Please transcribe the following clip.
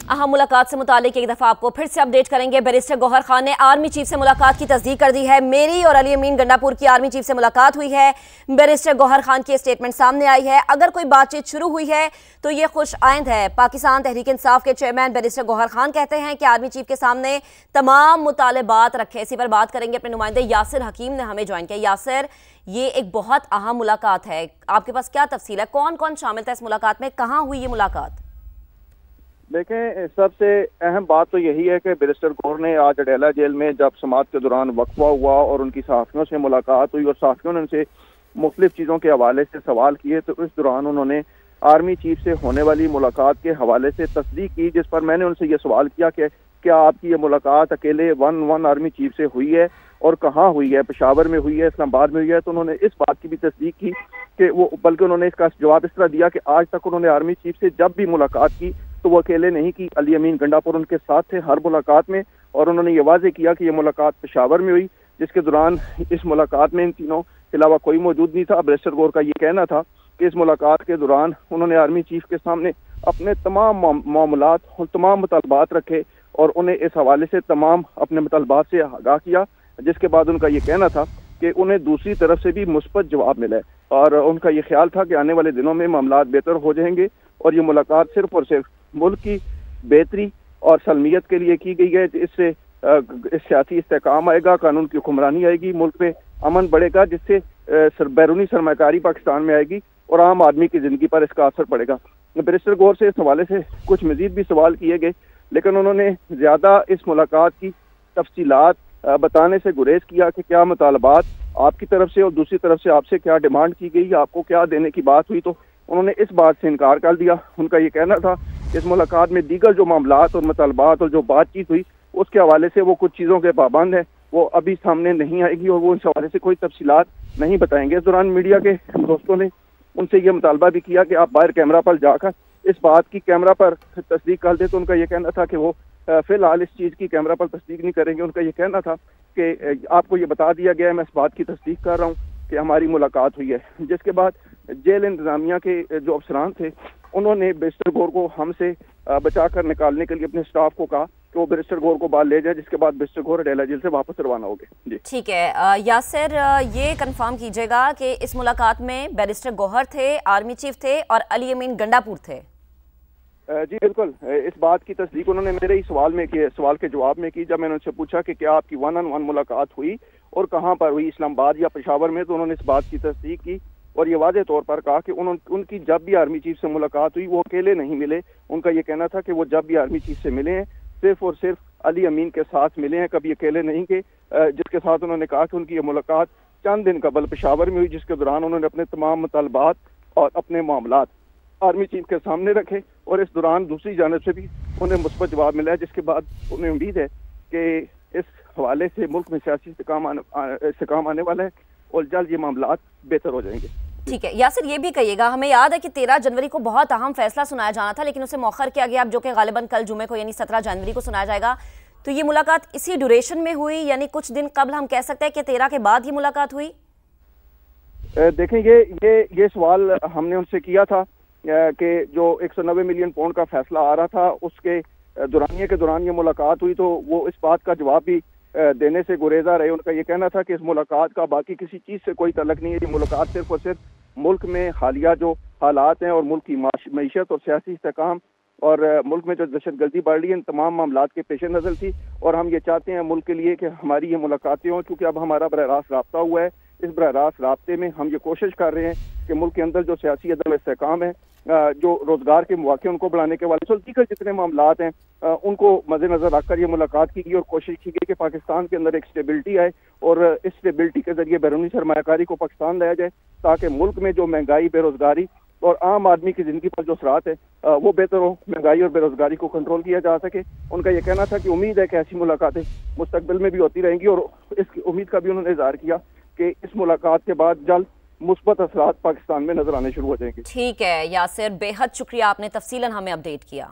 अहम मुलाकात से मुतालिक एक दफ़ा आपको फिर से अपडेट करेंगे। बैरिस्टर गौहर खान ने आर्मी चीफ से मुलाकात की तस्दीक कर दी है। मेरी और अली अमीन गंडापुर की आर्मी चीफ से मुलाकात हुई है। बैरिस्टर गौहर खान की स्टेटमेंट सामने आई है। अगर कोई बातचीत शुरू हुई है तो ये खुश आइंद है। पाकिस्तान तहरीक इंसाफ के चेयरमैन बैरिस्टर गौहर खान कहते हैं कि आर्मी चीफ के सामने तमाम मुतालबात रखे। इसी पर बात करेंगे। अपने नुमाइंदे यासिर हकीम ने हमें ज्वाइन किया। यासिर, ये एक बहुत अहम मुलाकात है, आपके पास क्या तफसील है? कौन कौन शामिल था इस मुलाकात में? कहाँ हुई ये मुलाकात? देखें, सबसे अहम बात तो यही है कि बैरिस्टर गौहर ने आज अडेला जेल में जब समाअत के दौरान वक्फा हुआ और उनकी सहाफ़ियों से मुलाकात हुई और सहाफ़ियों ने उनसे मुख्तलिफ चीज़ों के हवाले से सवाल किए, तो इस दौरान उन्होंने आर्मी चीफ से होने वाली मुलाकात के हवाले से तस्दीक की, जिस पर मैंने उनसे ये सवाल किया कि क्या आपकी ये मुलाकात अकेले वन आर्मी चीफ से हुई है और कहाँ हुई है? पेशावर में हुई है, इस्लामाबाद में हुई है? तो उन्होंने इस बात की भी तस्दीक की कि वो, बल्कि उन्होंने इसका जवाब इस तरह दिया कि आज तक उन्होंने आर्मी चीफ से जब भी मुलाकात की तो वो अकेले नहीं की, अली अमीन गंडापुर उनके साथ थे हर मुलाकात में। और उन्होंने ये वाज़ेह किया कि ये मुलाकात पेशावर में हुई, जिसके दौरान इस मुलाकात में इन तीनों के अलावा कोई मौजूद नहीं था। बैरिस्टर गौहर का ये कहना था कि इस मुलाकात के दौरान उन्होंने आर्मी चीफ के सामने अपने तमाम मामलात और तमाम मुतालबात रखे और उन्हें इस हवाले से तमाम अपने मुतालबात से आगाह किया, जिसके बाद उनका ये कहना था कि उन्हें दूसरी तरफ से भी मुस्बत जवाब मिला है और उनका ये ख्याल था कि आने वाले दिनों में मामलात बेहतर हो जाएंगे और ये मुलाकात सिर्फ और सिर्फ मुल्क की बेहतरी और सलमियत के लिए की गई है। इससे सियासी इस्तेहकाम आएगा, कानून की हुक्मरानी आएगी, मुल्क में अमन बढ़ेगा, जिससे बैरूनी सरमाकारी पाकिस्तान में आएगी और आम आदमी की ज़िंदगी पर इसका असर पड़ेगा। बैरिस्टर गौहर से इस हवाले से कुछ मज़ीद भी सवाल किए गए, लेकिन उन्होंने ज़्यादा इस मुलाकात की तफसीलात बताने से गुरेज किया कि क्या मुतालबात आपकी तरफ से और दूसरी तरफ से आपसे क्या डिमांड की गई, आपको क्या देने की बात हुई। तो उन्होंने इस बात से इनकार कर दिया। उनका ये कहना था इस मुलाकात में दीगर जो मामलात और मुतालबात और जो बातचीत हुई उसके हवाले से वो कुछ चीज़ों के पाबंद है, वो अभी सामने नहीं आएगी और वो इस हवाले से कोई तफसीलात नहीं बताएंगे। इस दौरान मीडिया के दोस्तों ने उनसे ये मुतालबा भी किया कि आप बाहर कैमरा पर जाकर इस बात की कैमरा पर तस्दीक कर दे। तो उनका ये कहना था कि वो फिलहाल इस चीज़ की कैमरा पर तस्दीक नहीं करेंगे। उनका ये कहना था कि आपको ये बता दिया गया है, मैं इस बात की तस्दीक कर रहा हूँ कि हमारी मुलाकात हुई है। जिसके बाद जेल इंतजामिया के जो अफसरान थे उन्होंने बैरिस्टर गौहर को हमसे बचा कर निकालने के लिए अपने स्टाफ को कहा कि वो बैरिस्टर गौहर को बाहर ले जाए, जिसके बाद बैरिस्टर गौहर अडेला जेल से वापस रवाना हो गए। जी ठीक है। यासिर, ये कंफर्म कीजिएगा कि इस मुलाकात में बैरिस्टर गौहर थे, आर्मी चीफ थे और अली अमीन गंडापुर थे? जी बिल्कुल, इस बात की तस्दीक उन्होंने मेरे ही सवाल के जवाब में की। जब मैंने उनसे पूछा कि क्या आपकी वन ऑन वन मुलाकात हुई और कहाँ पर हुई, इस्लामाबाद या पेशावर में, तो उन्होंने इस बात की तस्दीक की और ये वाज़ेह तौर पर कहा कि उनकी जब भी आर्मी चीफ से मुलाकात हुई वो अकेले नहीं मिले। उनका ये कहना था कि वो जब भी आर्मी चीफ से मिले हैं सिर्फ और सिर्फ अली अमीन के साथ मिले हैं, कभी अकेले नहीं के। जिसके साथ उन्होंने कहा कि उनकी ये मुलाकात चंद दिन कबल पेशावर में हुई, जिसके दौरान उन्होंने अपने तमाम मुतालबात और अपने मामलात आर्मी चीफ के सामने रखे और इस दौरान दूसरी जानिब से भी उन्हें मुस्बत जवाब मिला है, जिसके बाद उन्हें उम्मीद है कि इस हवाले से मुल्क में सियासी इस्तेहकाम आने वाला है और जल्द ये मामलात बेहतर हो जाएंगे। ठीक है। यासिर, ये भी कहिएगा, हमें याद है कि 13 जनवरी को बहुत अहम फैसला सुनाया जाना था, लेकिन उसे मौखर किया गया, अब जो कि गालिबन कल जुमे को यानी 17 जनवरी को सुनाया जाएगा। तो ये मुलाकात इसी ड्यूरेशन में हुई, यानी कुछ दिन कबल हम कह सकते हैं कि 13 के बाद ये मुलाकात हुई? देखें, ये सवाल हमने उनसे किया था कि जो 190 मिलियन पाउंड का फैसला आ रहा था उसके दौरानिए के दौरान ये मुलाकात हुई, तो वो इस बात का जवाब भी देने से गुरेजा रहे। उनका ये कहना था कि इस मुलाकात का बाकी किसी चीज़ से कोई तल्लुक नहीं है, ये मुलाकात सिर्फ और सिर्फ मुल्क में हालिया जो हालात हैं और मुल्क की मईशत और सियासी इस्तेहकाम और मुल्क में जो दहशतगर्दी बढ़ रही है इन तमाम मामलात के पेश नज़र थी और हम ये चाहते हैं मुल्क के लिए कि हमारी ये मुलाकातें हों, क्योंकि अब हमारा बरह रास्त राब्ता हुआ है। इस बरह रास्त राब्ते में हम ये कोशिश कर रहे हैं कि मुल्क के अंदर जो सियासी अदम इस्तेहकाम है, जो रोजगार के मौके उनको बढ़ाने के वाले दीगर जितने मामलात हैं उनको मद्देनजर रखकर ये मुलाकात की गई और कोशिश की गई कि पाकिस्तान के अंदर एक स्टेबिलिटी आए और इस स्टेबिलिटी के जरिए बैरूनी सरमायाकारी को पाकिस्तान लाया जाए, ताकि मुल्क में जो महंगाई, बेरोजगारी और आम आदमी की जिंदगी पर जो असरात है वो बेहतर हो, महंगाई और बेरोजगारी को कंट्रोल किया जा सके। उनका ये कहना था कि उम्मीद है कि ऐसी मुलाकातें मुस्तकबिल में भी होती रहेंगी और इस उम्मीद का भी उन्होंने इज़हार किया कि इस मुलाकात के बाद जल्द मुस्बत असरात पाकिस्तान में नजर आने शुरू हो जाएंगे। ठीक है यासिर, बेहद शुक्रिया, आपने तफसीलन हमें अपडेट किया।